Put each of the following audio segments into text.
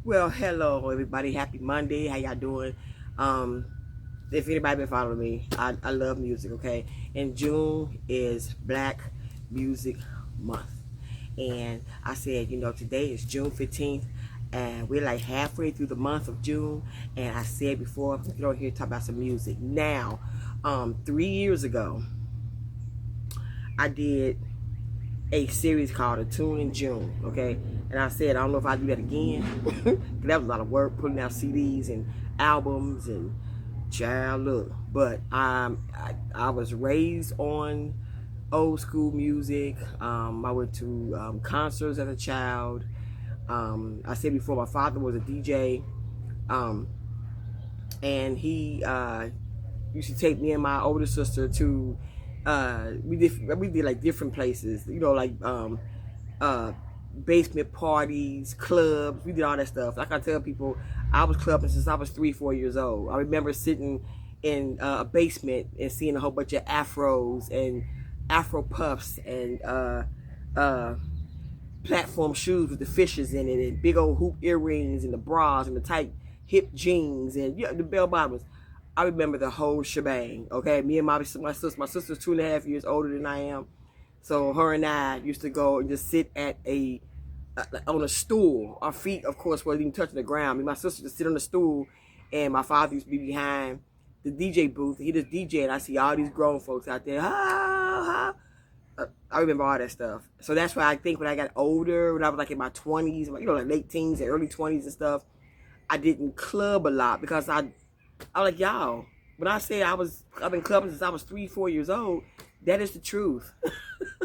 Well, hello everybody. Happy Monday. How y'all doing? Um, if anybody been following me, I love music, okay? And June is Black Music Month. And I said, today is June 15th, and we're like halfway through the month of June. And I said before, get over here talk about some music. Now, 3 years ago, I did a series called A Tune in June, okay? And I said, I don't know if I'll do that again. That was a lot of work, putting out CDs and albums and child, look. But I was raised on old school music. I went to concerts as a child. I said before, my father was a DJ. And he used to take me and my older sister to we did like different places, like basement parties, clubs. We did all that stuff. Like I tell people, I was clubbing since I was 3-4 years old. I remember sitting in a basement and seeing a whole bunch of afros and afro puffs and platform shoes with the fishes in it and big old hoop earrings and the bras and the tight hip jeans and the bell bottoms. I remember the whole shebang. Okay, me and my sister's 2.5 years older than I am, so her and I used to go and just sit at on a stool. Our feet, of course, wasn't even touching the ground. Me and my sister just sit on the stool, and my father used to be behind the DJ booth. He just DJ, and I see all these grown folks out there. I remember all that stuff. So that's why I think when I got older, when I was like in my 20s, like late teens and early 20s and stuff, I didn't club a lot because I like, y'all, when I say I've been clubbing since I was 3-4 years old, that is the truth.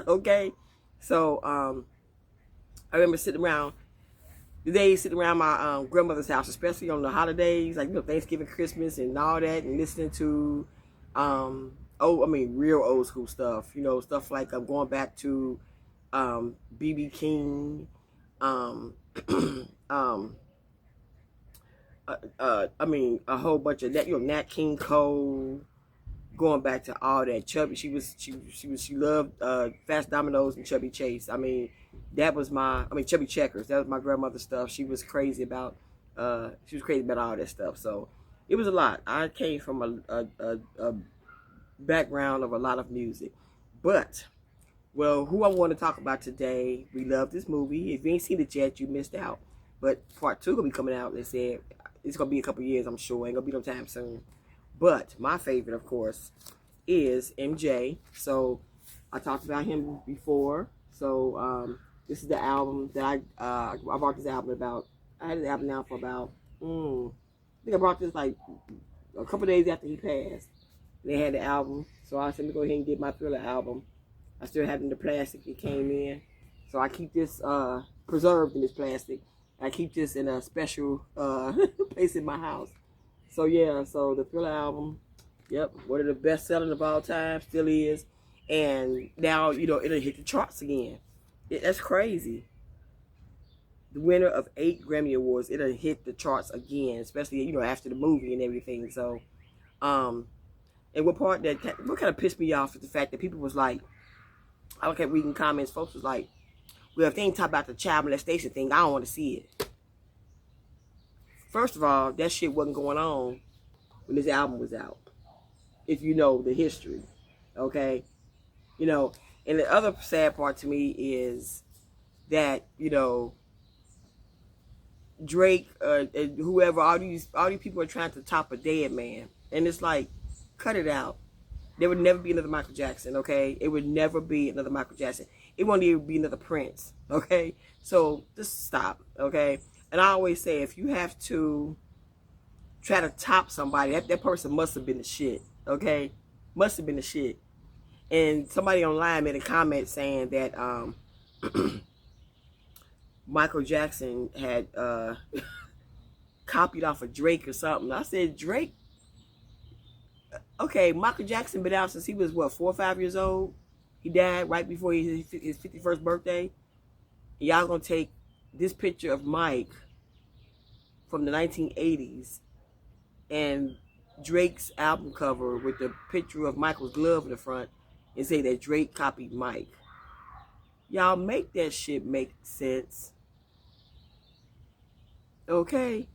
Okay? So, I remember sitting around my grandmother's house, especially on the holidays, like, Thanksgiving, Christmas, and all that, and listening to, real old school stuff, stuff like going back to B.B. King, a whole bunch of that, Nat King Cole, going back to all that. Chubby, she loved Fast Dominoes and Chubby Chase. That was Chubby Checkers. That was my grandmother's stuff. She was crazy about all that stuff. So it was a lot. I came from a background of a lot of music, but who I want to talk about today, we love this movie. If you ain't seen it yet, you missed out. But part 2 gonna be coming out. They said it's gonna be a couple years, I'm sure. Ain't gonna be no time soon. But my favorite, of course, is MJ. So I talked about him before. So this is the album that I bought this album about. I had the album now for about I think I brought this like a couple days after he passed. They had the album, so I said, let me go ahead and get my Thriller album. I still have it in the plastic it came in, so I keep this preserved in this plastic. I keep this in a special place in my house. So yeah, so the Thriller album, yep, one of the best selling of all time, still is. And now, it'll hit the charts again. That's crazy. The winner of 8 Grammy Awards, it'll hit the charts again, especially, after the movie and everything. So, and what kind of pissed me off is the fact that people was like, I kept reading comments, folks was like, well, if they ain't talk about the child molestation thing, I don't want to see it. First of all, that shit wasn't going on when this album was out, if you know the history, okay? And the other sad part to me is that, Drake, and whoever, all these people are trying to top a dead man. And it's like, cut it out. There would never be another Michael Jackson, okay? It would never be another Michael Jackson. It won't even be another Prince, okay? So just stop, okay? And I always say, if you have to try to top somebody, that person must have been the shit, okay? Must have been the shit. And somebody online made a comment saying that Michael Jackson had copied off of Drake or something. I said, Drake? Okay, Michael Jackson been out since he was, 4 or 5 years old? He died right before his 51st birthday. And y'all gonna take this picture of Mike from the 1980s and Drake's album cover with the picture of Michael's glove in the front and say that Drake copied Mike. Y'all make that shit make sense. Okay.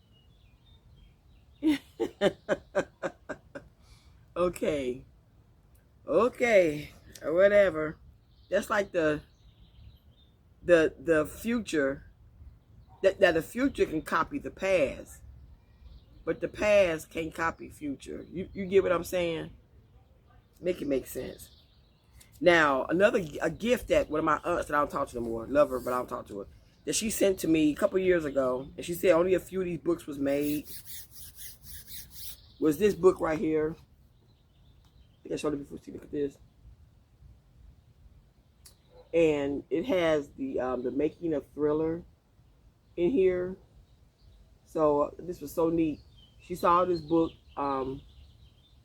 Okay. Okay. Or whatever. That's like the future. That the future can copy the past, but the past can't copy future. You get what I'm saying? Make it make sense. Now, a gift that one of my aunts that I don't talk to no more, love her, but I don't talk to her, that she sent to me a couple years ago, and she said only a few of these books was made, was this book right here. I think I showed it before. See, look at this. And it has the making of Thriller in here. So this was so neat. She saw this book, and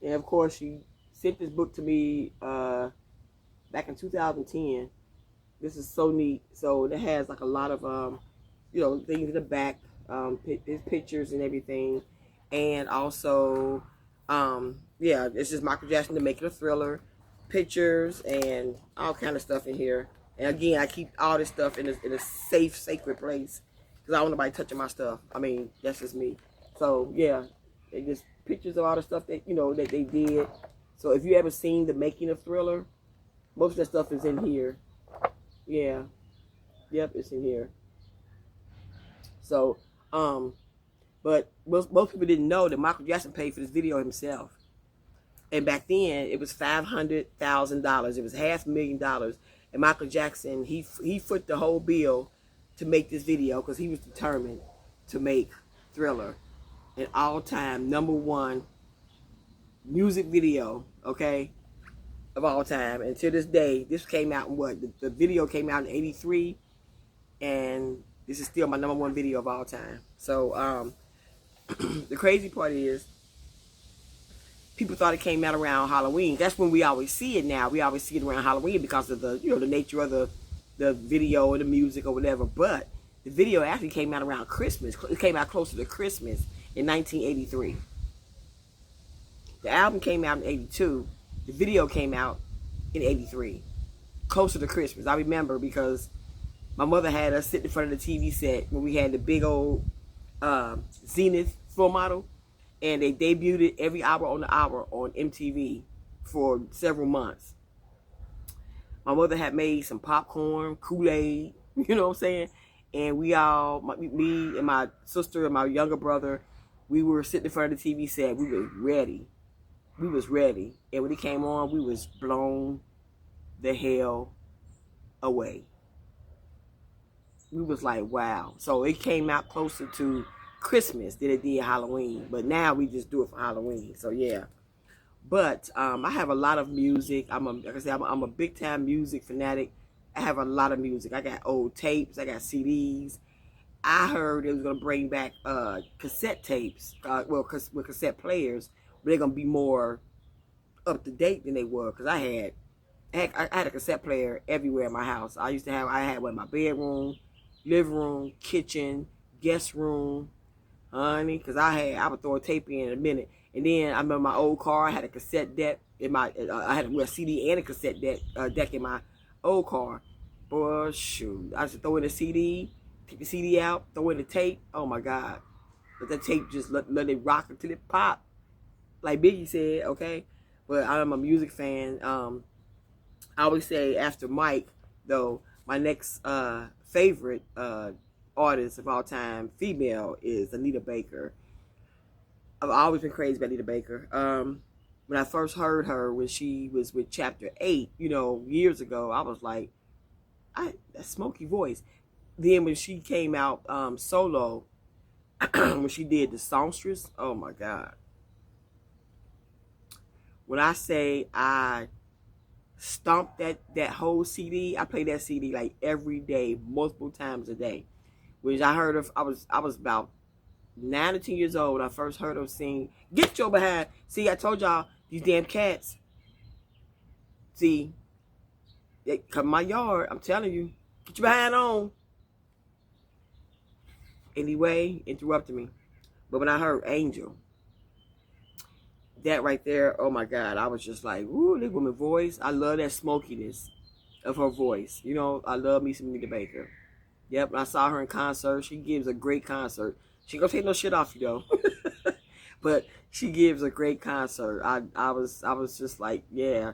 of course she sent this book to me back in 2010. This is so neat. So it has like a lot of things in the back, his pictures and everything, and also yeah, it's just Michael Jackson to make it a Thriller, pictures and all kind of stuff in here. And again, I keep all this stuff in a safe, sacred place because I don't want nobody touching my stuff. I mean, that's just me. So yeah, they just pictures of all the stuff that that they did. So if you ever seen the making of Thriller, most of that stuff is in here. Yeah. Yep, it's in here. So, but most people didn't know that Michael Jackson paid for this video himself. And back then, it was $500,000. It was $500,000. And Michael Jackson, he foot the whole bill to make this video because he was determined to make Thriller an all-time #1 music video, okay, of all time. And to this day, this came out in what? The video came out in '83, and this is still my #1 video of all time. So, the crazy part is, people thought it came out around Halloween. That's when we always see it now. We always see it around Halloween because of the the nature of the video or the music or whatever. But the video actually came out around Christmas. It came out closer to Christmas in 1983. The album came out in '82. The video came out in '83, closer to Christmas. I remember because my mother had us sit in front of the TV set when we had the big old Zenith floor model, and they debuted it every hour on the hour on MTV for several months. My mother had made some popcorn, Kool-Aid, you know what I'm saying? And we all, me and my sister and my younger brother, we were sitting in front of the TV set. We were ready. We was ready. And when it came on, we was blown the hell away. We was like, wow. So it came out closer to Christmas than it did Halloween. But now we just do it for Halloween. So yeah. But I have a lot of music. Like I said, I'm a big time music fanatic. I have a lot of music. I got old tapes. I got CDs. I heard it was gonna bring back cassette tapes. With cassette players, but they're gonna be more up to date than they were. Cause I had a cassette player everywhere in my house. I had one in my bedroom, living room, kitchen, guest room, honey. Cause I would throw a tape in a minute. And then I remember my old car. I had a cassette deck in my. I had a CD and a cassette deck in my old car. Boy, shoot! I just throw in a CD, take the CD out, throw in the tape. Oh my God! But the tape just let it rock until it pop, like Biggie said. Okay, but I'm a music fan. I always say after Mike, though, my next favorite artist of all time, female, is Anita Baker. I've always been crazy about Anita Baker. When I first heard her when she was with Chapter 8, years ago, I was like, that smoky voice. Then when she came out solo, when she did The Songstress, oh my God. When I say I stomped that whole CD, I play that CD like every day, multiple times a day. Which I heard of, I was about 9 or 10 years old when I first heard her sing, "Get Your Behind." See, I told y'all, these damn cats. See, they come in my yard, I'm telling you. Get your behind on. Anyway, interrupted me. But when I heard Angel, that right there, oh my God, I was just like, ooh, this woman's voice. I love that smokiness of her voice. I love me some Anita Baker. Yep, when I saw her in concert, she gives a great concert. She gonna take no shit off you though. But she gives a great concert. I was just like, yeah.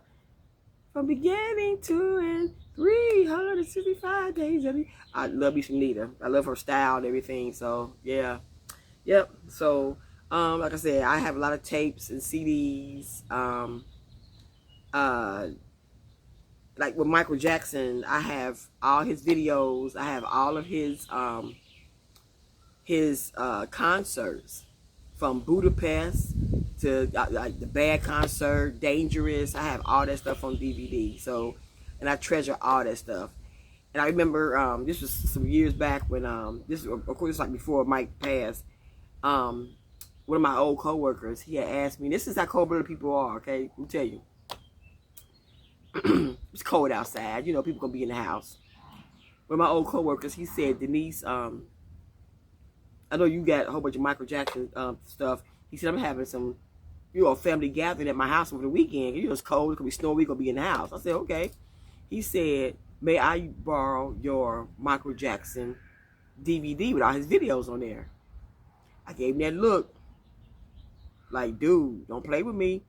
From beginning to end, 365 days. I love me some Anita. I love her style and everything. So yeah, yep. So like I said, I have a lot of tapes and CDs. Uh, like with Michael Jackson, I have all his videos. I have all of his concerts from Budapest to like the Bad Concert, Dangerous. I have all that stuff on DVD. So, and I treasure all that stuff. And I remember this was some years back when this of course it's like before Mike passed. One of my old coworkers, he had asked me. This is how cold-blooded people are. Okay, let me tell you. It's cold outside. You know, people gonna be in the house. One of my old coworkers, he said, Denise, I know you got a whole bunch of Michael Jackson stuff. He said, I'm having some, family gathering at my house over the weekend. You know, it's cold. It's going to be snowy. We're going to be in the house. I said, okay. He said, may I borrow your Michael Jackson DVD with all his videos on there? I gave him that look. Like, dude, don't play with me.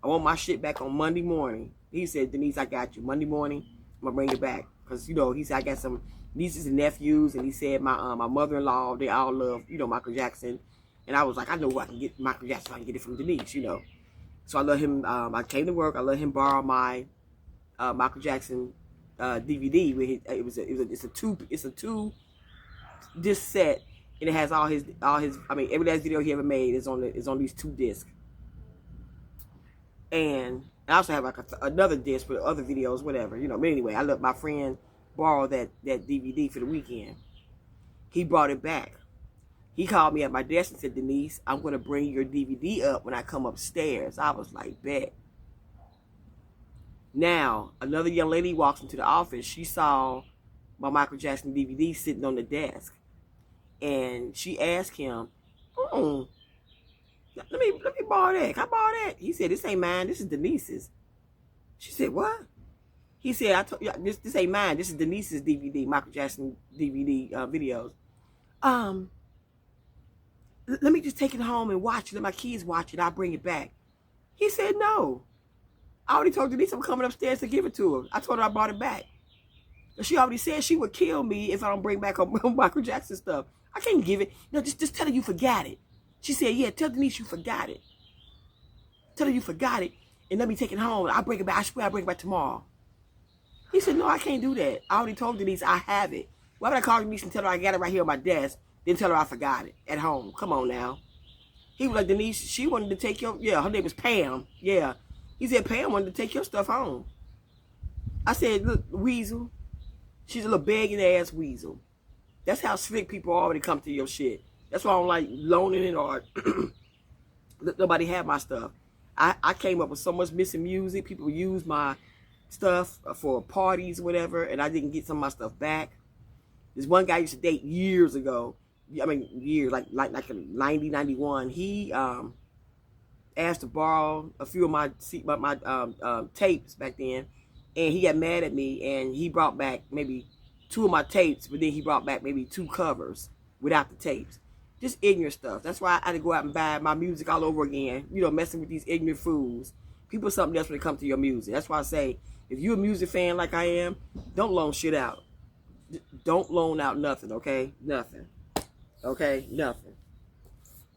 I want my shit back on Monday morning. He said, Denise, I got you. Monday morning, I'm going to bring it back. Because, he said, I got some nieces and nephews, and he said my mother-in-law, they all love, Michael Jackson. And I was like, I know where I can get Michael Jackson. I can get it from Denise, So I let him, I came to work, I let him borrow my Michael Jackson DVD. It's a two disc set, and it has all his, every last video he ever made is on these 2 discs. And I also have like another disc with other videos, whatever, But anyway, I let my friend borrow that DVD for the weekend. He brought it back. He called me at my desk and said, Denise, I'm going to bring your DVD up when I come upstairs. I was like, bet. Now, another young lady walks into the office. She saw my Michael Jackson DVD sitting on the desk. And she asked him, let me borrow that. Can I borrow that? He said, this ain't mine. This is Denise's. She said, what? He said, I told you, this ain't mine. This is Denise's DVD, Michael Jackson DVD videos. Let me just take it home and watch it. Let my kids watch it. I'll bring it back. He said, no. I already told Denise I'm coming upstairs to give it to her. I told her I brought it back. She already said she would kill me if I don't bring back her Michael Jackson stuff. I can't give it. No, just tell her you forgot it. She said, yeah, tell Denise you forgot it. Tell her you forgot it, and let me take it home. I'll bring it back. I swear I'll bring it back tomorrow. He said, no, I can't do that. I already told Denise I have it. Why would I call Denise and tell her I got it right here on my desk, then tell her I forgot it at home? Come on now. He was like, Denise, she wanted to take your, her name is Pam. Yeah. He said, Pam wanted to take your stuff home. I said, look, Weasel, she's a little begging ass weasel. That's how slick people are when it comes to your shit. That's why I don't like loaning it or nobody have my stuff. I came up with so much missing music. People use my stuff for parties or whatever, and I didn't get some of my stuff back. This one guy I used to date years ago. Years, like 90, 91. He asked to borrow a few of my tapes back then, and he got mad at me, and he brought back maybe 2 of my tapes, but then he brought back maybe 2 covers without the tapes. Just ignorant stuff. That's why I had to go out and buy my music all over again. Messing with these ignorant fools. People are something else when it comes to your music. That's why I say, if you're a music fan like I am, don't loan shit out. Don't loan out nothing, okay? Nothing. Okay? Nothing.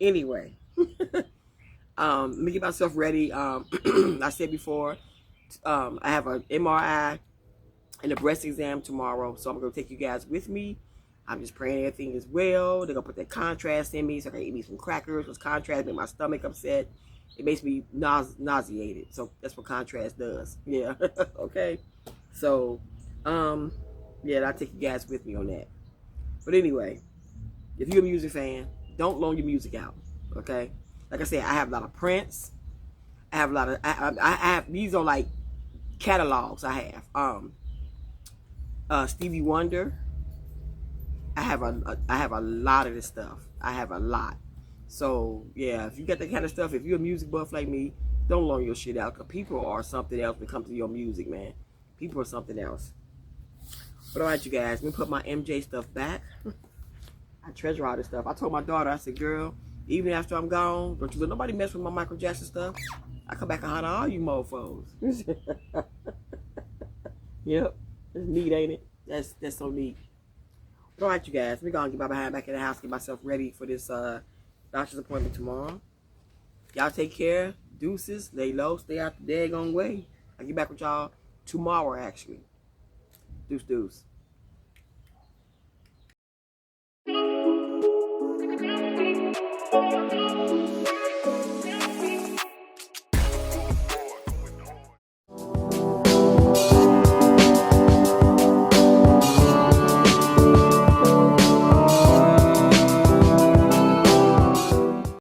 Anyway. Let me get myself ready. I said before, I have an MRI and a breast exam tomorrow, so I'm going to take you guys with me. I'm just praying everything is well. They're going to put that contrast in me, so I can eat me some crackers. Because contrast makes my stomach upset. It makes me nauseated. So that's what contrast does. Yeah. Okay. So, yeah, I'll take you guys with me on that. But anyway, if you're a music fan, don't loan your music out. Okay. Like I said, I have a lot of Prince. I have a lot of, I have, these are like catalogs I have. Stevie Wonder. I have a lot of this stuff. I have a lot. So, yeah, if you got that kind of stuff, if you're a music buff like me, don't loan your shit out. Because people are something else when it comes to your music, man. People are something else. But all right, you guys, let me put my MJ stuff back. I treasure all this stuff. I told my daughter, I said, girl, even after I'm gone, don't you let nobody mess with my Michael Jackson stuff. I come back and hunt all you mofos. Yep. It's neat, ain't it? That's so neat. All right, you guys. We're going to get my behind back in the house, get myself ready for this doctor's appointment tomorrow. Y'all take care. Deuces. Lay low. Stay out the daggone way. I'll get back with y'all tomorrow, actually. Deuce, deuce.